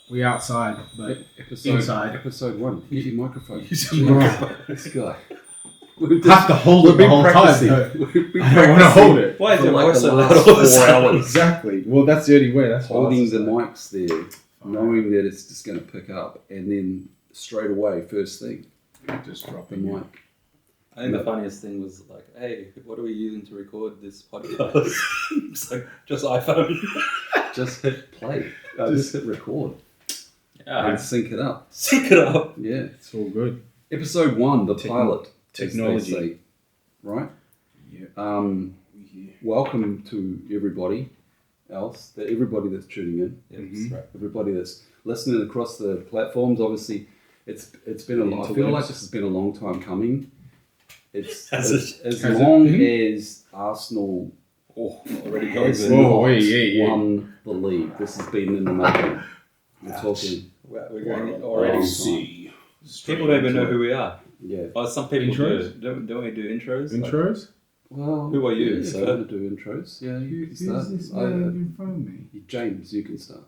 We outside, but inside. Episode 1. Use your microphone. This guy. Have to hold it the whole time. I don't want to hold it. Why is for it like voice the so last loud? 4 hours. Exactly. Well, that's the only way. That's Holding the mics there, knowing that it's just going to pick up, and then straight away, first thing, just the dropping mic. I think the funniest thing was like, hey, what are we using to record this podcast? So just iPhone. Just hit play. Just hit record. Yeah. And sync it up. Sync it up. Yeah. It's all good. Episode 1, the pilot. Technology. As they say, right? Yeah. Welcome to everybody else, everybody that's tuning in. Yeah, Mhm. right. Everybody that's listening across the platforms. Obviously, it's been a long. I feel like this has been a long time coming. It's as long as Arsenal Already has going. not won the league. This has been in the making. We're talking. We're going already. See. People don't even know who we are. Yeah. Oh, some people Intros? do. Don't we do intros? Intros? Well, Who are you, yeah, if sir? you want to do intros, yeah, you can start. Who's this man in front of me? James, you can start.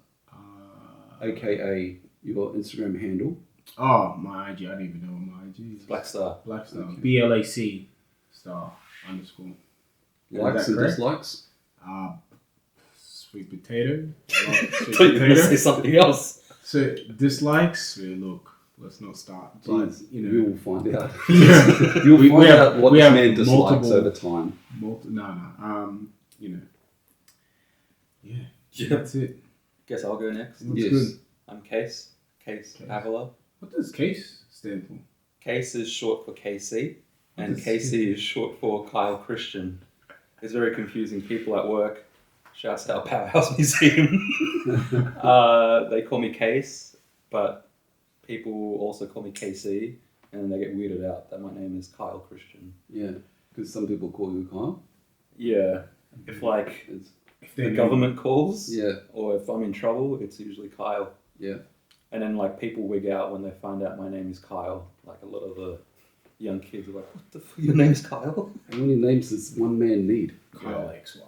AKA your Instagram handle. Oh, my IG. I don't even know what my IG is. Black Star. Black Star. Okay. BLAC star underscore. Likes and correct? dislikes. Sweet potato. I thought you were going to say something else. So dislikes. Well, look, let's not start. But Jeez, you will find out. know, You'll We find have- out what we this have man dislikes multiple- over time. you know. Yeah. Yeah. That's it. Guess I'll go next. Looks Yes. good. I'm Case Avila. What does case stand for? Case is short for KC, and What is- KC is short for Kyle Christian. It's very confusing. People at work, shouts out Powerhouse Museum. They call me Case, but people also call me KC, and they get weirded out that my name is Kyle Christian. Yeah, because some people call you Kyle. Yeah, if like It's, If the government calls, yeah, or if I'm in trouble, it's usually Kyle. yeah. And then like people wig out when they find out my name is Kyle. Like a lot of the young kids are like, "What the fuck? Your name's Kyle?" How many names does one man need? Kyle XY.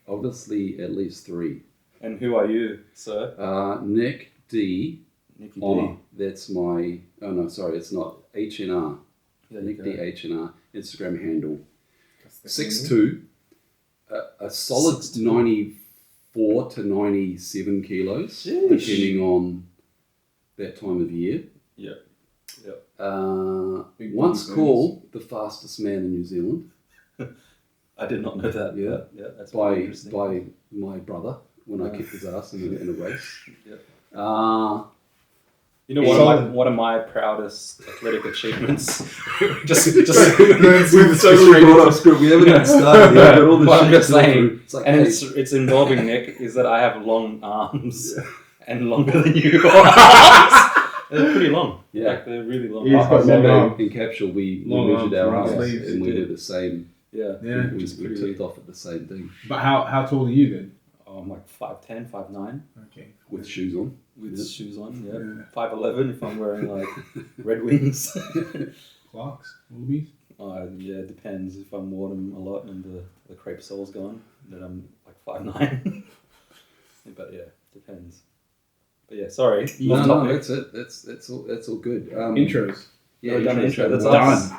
Obviously, at least 3. And who are you, sir? Nick D. Nicky Honor. That's my. Oh no, sorry, it's not HNR. There you Nick go. D HNR Instagram handle. That's the 6'2", a solid 94 to 97 kilos, Sheesh. depending on that time of year. Yeah. Yeah. Big Once bones. called the fastest man in New Zealand I did not know that. Yeah. but yeah, that's very by interesting. my brother when I kicked his ass in a race. Yeah. Uh, You know one of my proudest athletic achievements. just We've totally brought up script. We haven't even started yet. But all the What I'm shit just saying, it's like, and hey, it's involving Nick is that I have long arms and longer than you. They're pretty long. Yeah. Like they're really long. Yeah, I he's got remember long arms. in Capsule we Long measured arms, our long arms sleeves. and we Did. were the same. Yeah. Yeah. We is pretty- ticked off at the same thing But how tall are you then? Oh, I'm like 5'10", 5'9", Okay. with shoes on. with Yeah. shoes on. Yeah. Yeah. 5'11" if I'm wearing like Red Wings. Clarks, Wallabies. Yeah, it depends. If I'm worn them a lot and the crepe sole's gone, then I'm like 5'9". But yeah, depends. But yeah, sorry. No, off no, topic. that's it. That's all good. Intros. Yeah, We've done intros intro, that's done. us.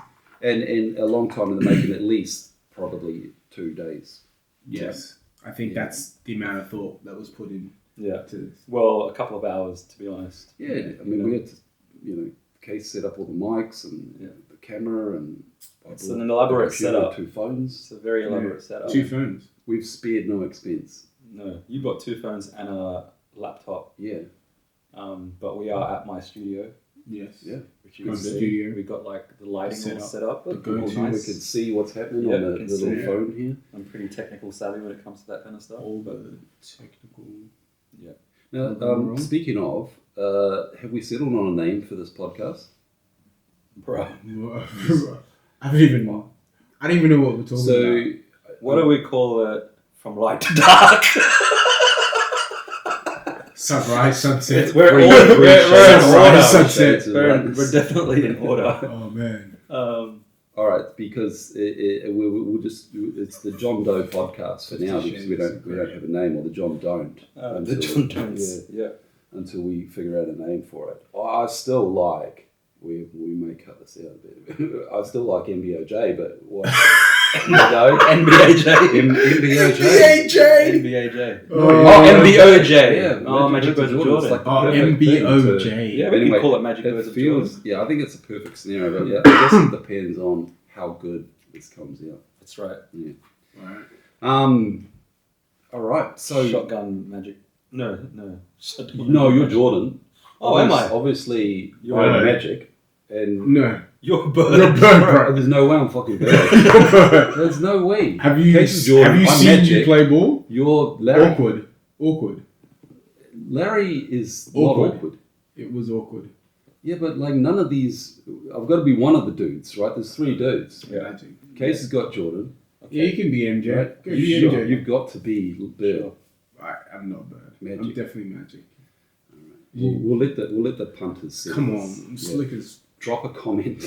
And a long time in the making, at least probably 2 days. Yes. I think Yeah. that's the amount of thought that was put in Yeah. to this. Well, a couple of hours to be honest. Yeah, I mean, we had to, Case set up all the mics and Yeah. the camera and It's an elaborate computer, setup. 2 phones. It's a very elaborate setup. 2 phones. We've spared no expense. No, you've got 2 phones and a laptop. Yeah, But we are at my studio, Yes. yeah. which you Go can to the see. studio. We got like the lighting Set all up. set up. The All go-to. We nice. can see what's happening Yeah, on we the can little see it. phone here. I'm pretty technical savvy when it comes to that kind of stuff. All but the technical. Now, Nothing wrong. speaking of, have we settled on a name for this podcast? bro, I don't even know. I don't even know what we're talking So, about. what do we call it? From light to dark. Sunrise, sunset. We're Three- all- three we're in shades. order. Sunset. We're definitely in order. Oh man. all right, because we'll just, it's the John Doe podcast for now because we don't have a name, or the John Don't. The John Jones. Yeah. until we figure out a name for it. I still like, we may cut this out a bit. I still like MBOJ, but what? No, NBAJ. MBOJ. NBAJ. Oh, MBOJ. Yeah, Oh, Magic Birds of Jordan. It's like the Oh, perfect thing MBOJ. Yeah, we Anyway, can call it Magic it Birds of feels, Jordan. yeah, I think it's a perfect scenario, but yeah, I guess it depends on how good this comes out. That's right. Right. All right, so Shotgun Magic. No. Shotgun no, you're Magic. Jordan. Oh, am I? Obviously, You're I'm Bird. Magic, and No. You're a bird. You're a bird, bro. there's no way I'm fucking Bird. There's no way. Have you Casey Jordan, have you I'm seen Magic. you play ball? You're Larry. Awkward. Larry is Awkward. not awkward. It was awkward. Yeah, but like none of these. I've got to be one of the dudes, right? There's 3 dudes. Yeah. Magic. Casey's got Jordan. Yeah, you can be MJ. Right? Go be MJ. You've got to be Bird. I'm not Bird. Magic. I'm definitely Magic. We'll let the punters see. Come this. on, Yeah. slick as. Drop a comment.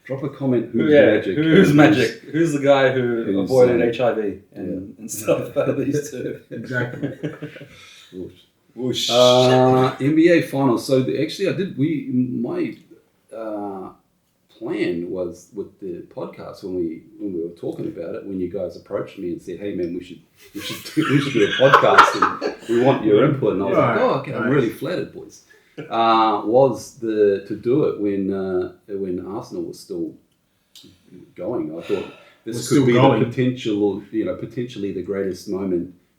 Drop a comment. Who's Yeah, Magic? who's Magic? Who's the guy who Who's, avoided um, HIV and stuff out of these two? Exactly. Whoosh. Whoosh. NBA finals. So actually, my plan was with the podcast when we were talking about it. When you guys approached me and said, "Hey man, we should do a podcast and we want your input," and I was like, Right, "Oh, okay, I'm right. really flattered, boys." Was to do it when Arsenal was still going. I thought this Was could still be going. the potentially the greatest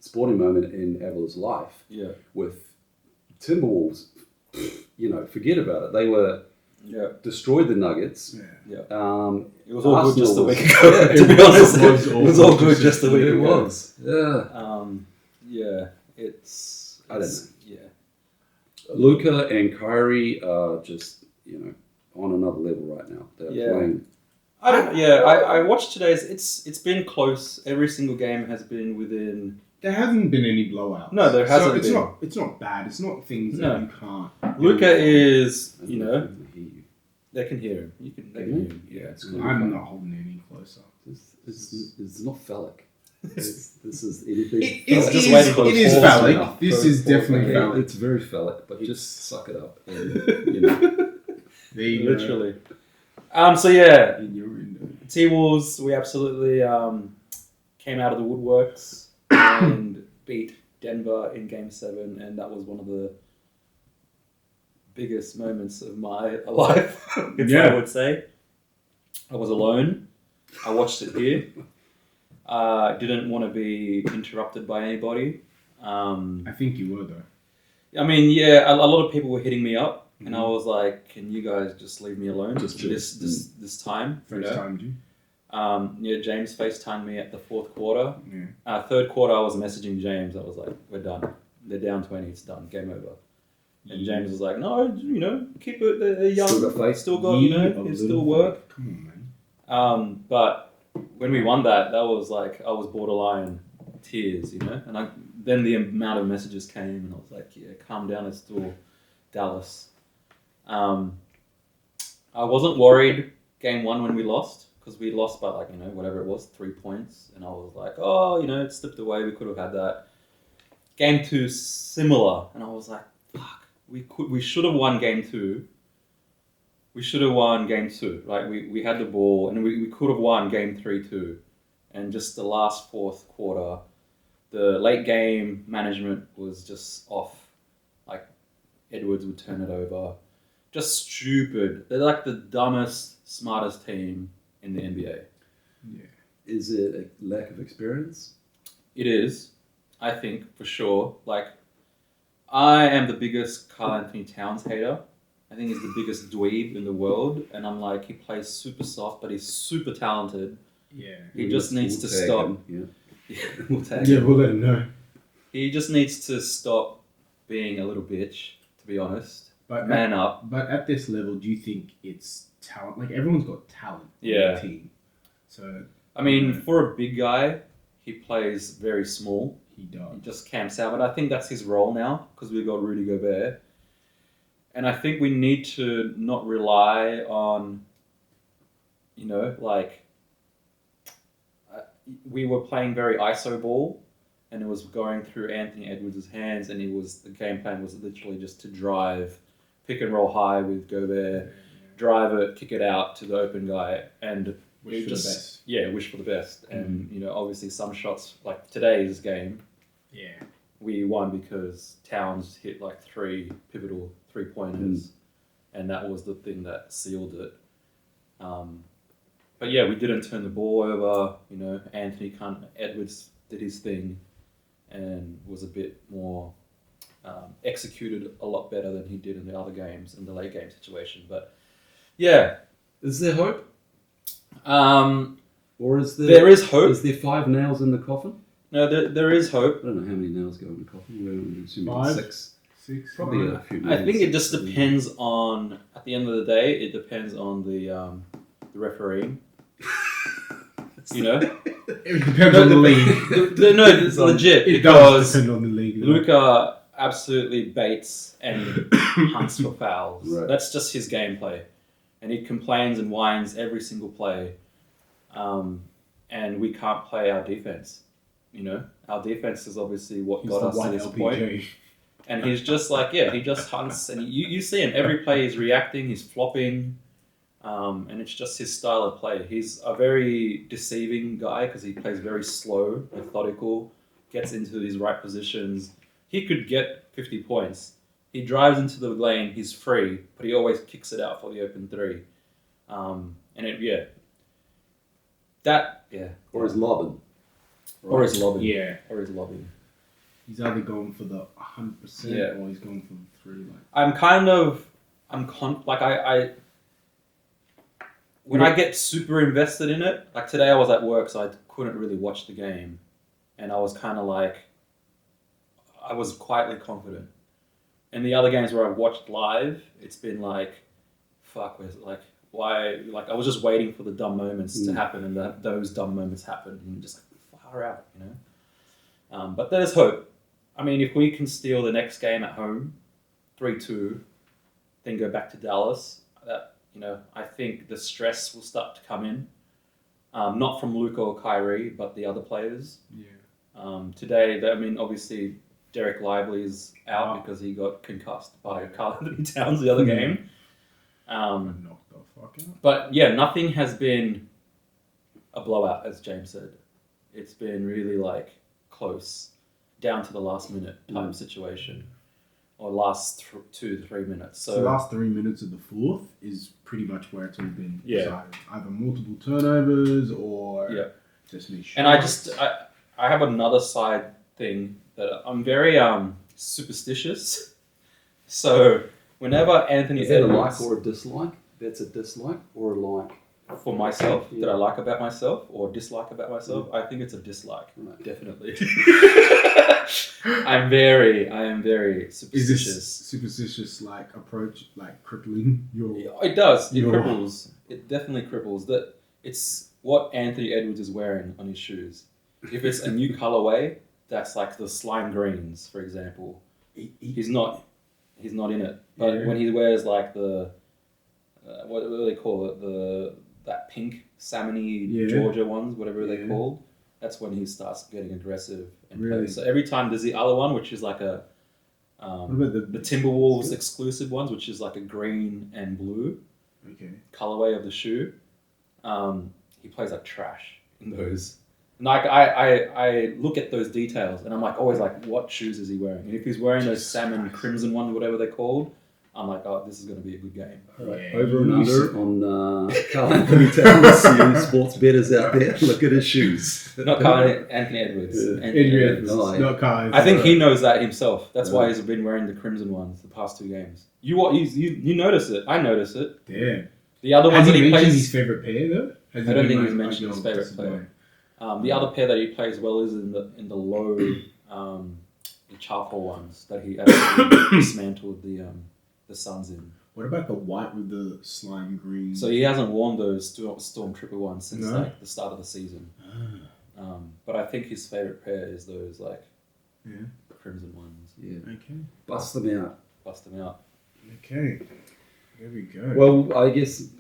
sporting moment in Avila's life. Yeah. With Timberwolves, forget about it. They were Yeah. destroyed the Nuggets. Yeah. It was all good just a Arsenal week was- ago. Yeah, to be it honest, was it all was all good good just just a week It ago. was. Yeah. Yeah. It's. I don't know. Yeah. Luka and Kyrie are just on another level right now. They're Yeah. playing. I watched today's. It's been close. Every single game has been within. There hasn't been any blowouts. No, there hasn't it's been. Not. It's not bad. It's not things No. that you can't. Luca is, I don't know if they can hear you. they can hear him. They can hear him. Yeah, it's cool. I'm not holding it any closer. It's not phallic. This is anything. It It's just is- waiting for the it is pause phallic. now. This is definitely Okay, phallic. It's very phallic, but just suck it up. And, There you go. Literally. So yeah, In your window. T-Wolves, we absolutely came out of the woodworks and beat Denver in Game 7, and that was one of the biggest moments of my life, if Yeah. I would say. I was alone. I watched it here. Didn't want to be interrupted by anybody. I think you were though. I mean, yeah, a lot of people were hitting me up, and I was like, "Can you guys just leave me alone Just for this time?" you know? FaceTimed you. Yeah, James FaceTimed me at the 4th quarter. Yeah. Third quarter, I was messaging James. I was like, "We're done. They're down 20. It's done. Game over." And James was like, "No, keep it. They're young. Still got faith. Still got, Ye a it little still work." Come on, man. But when we won that was like I was borderline tears, and then the amount of messages came, and I was like, "Yeah, calm down. It's still Dallas." I wasn't worried Game 1 when we lost, because we lost by whatever it was, 3 points, and I was like, "Oh, it slipped away. We could have had that." Game 2 similar, and I was like, "Fuck, we should have won Game 2. We should have won Game 2, right? We had the ball, and we could have won Game 3 too. And just the last 4th quarter, the late game management was just off. Like, Edwards would turn it over. Just stupid. They're like the dumbest, smartest team in the NBA. Yeah. Is it a lack of experience? It is, I think, for sure. Like, I am the biggest Karl Anthony Towns hater. I think he's the biggest dweeb in the world, and I'm like, he plays super soft, but he's super talented. Yeah. He just needs to We'll tag stop. him, We'll tag Yeah, him. we'll let him know. He just needs to stop being a little bitch, to be honest. But Man up. But at this level, do you think it's talent? Like everyone's got talent on Yeah. the team. So I mean, for a big guy, he plays very small. he does. He just camps out, but I think that's his role now because we've got Rudy Gobert. And I think we need to not rely on, we were playing very ISO ball, and it was going through Anthony Edwards' hands, and the game plan was literally just to drive, pick and roll high with Gobert, drive it, kick it out to the open guy, and Wish for the best. Yeah, wish for the best. And obviously some shots like today's game, we won because Towns hit like 3 pivotal 3-pointers, and that was the thing that sealed it. But yeah, we didn't turn the ball over. Anthony Edwards did his thing, and was a bit more executed a lot better than he did in the other games in the late game situation. But yeah, Is there hope? Or is there is hope. Is there 5 nails in the coffin? No, there is hope. I don't know how many nails go in the coffin. We're assuming 5? 6. 6. Probably a few nails. I think it just depends on. At the end of the day, it depends on the refereeing. It depends on the league. No, it's legit It because does depend on the league. Luka absolutely baits and hunts for fouls. Right. That's just his gameplay, and he complains and whines every single play. And we can't play our defense. Our defense is obviously what He's got the us to one this LPG. point. And he's just he just hunts, and you see him every play. He's reacting, he's flopping, and it's just his style of play. He's a very deceiving guy because he plays very slow, methodical, gets into his right positions. He could get 50 points. He drives into the lane, he's free, but he always kicks it out for the open 3. Or is lobbing. Or he's lobbing. Yeah. Or he's lobbing. He's either going for the 100% or he's going for the 3. When I get super invested in it, like today I was at work, so I couldn't really watch the game. And I was I was quietly confident. And the other games where I've watched live, it's been why? I was just waiting for the dumb moments to happen, and those dumb moments happened, and just far out, But there's hope. I mean, if we can steal the next game at home, 3-2, then go back to Dallas, I think the stress will start to come in. Not from Luka or Kyrie, but the other players. Yeah. Today, obviously, Derek Lively is out because he got concussed by Karl Anthony Towns the other game. Knocked the fuck out. But yeah, nothing has been a blowout, as James said. It's been really close, down to the last minute type situation, or last 2 to 3 minutes. So the last 3 minutes of the fourth is pretty much where it's all been Yeah. decided. Either multiple turnovers or just me. And I have another side thing that I'm very superstitious. So whenever Anthony Is that a Edwards, like or a dislike? That's a dislike or a like? for myself, that I like about myself or dislike about myself, I think it's a dislike. Right. Definitely. I am very Is superstitious. this superstitious approach crippling your? It does. It Your- cripples. It definitely cripples. That it's what Anthony Edwards is wearing on his shoes. If it's a new colorway, that's like the slime greens, for example. He's not in it. But Yeah. when he wears the what do they call it? That pink salmony Yeah. Georgia ones, whatever they're Yeah. called. That's when he starts getting aggressive and Really? plays. So every time there's the other one, which is like a What about the Timberwolves exclusive ones, which is like a green and blue Okay. colorway of the shoe. He plays like trash in those. And I look at those details and I'm always what shoes is he wearing? And if he's wearing those salmon crimson ones, whatever they're called, I'm oh, this is going to be a good game. Right. Yeah, Over and you under on Karl Anthony Towns. You sports bettors out there, look at his shoes. Not Anthony Edwards. Yeah. Anthony Edwards, Oh, yeah. not Kai. I think he knows that himself. That's why Yeah. he's been wearing the crimson ones the past 2 games. You notice it. I notice it. Damn. The other ones Has that he he mentioned plays. his favorite pair though? Has I he don't been think like, he's mentioned yo, his favourite this is player. mine? The other pair that he plays well is in the low, the charcoal ones that he actually dismantled the Suns in. What about the white with the slime green? So he hasn't worn those Stormtrooper ones since No? the start of the season. Ah, But I think his favourite pair is those yeah. crimson ones. Yeah. Okay. Bust them out. Bust them out. Okay. There we go. Well, I guess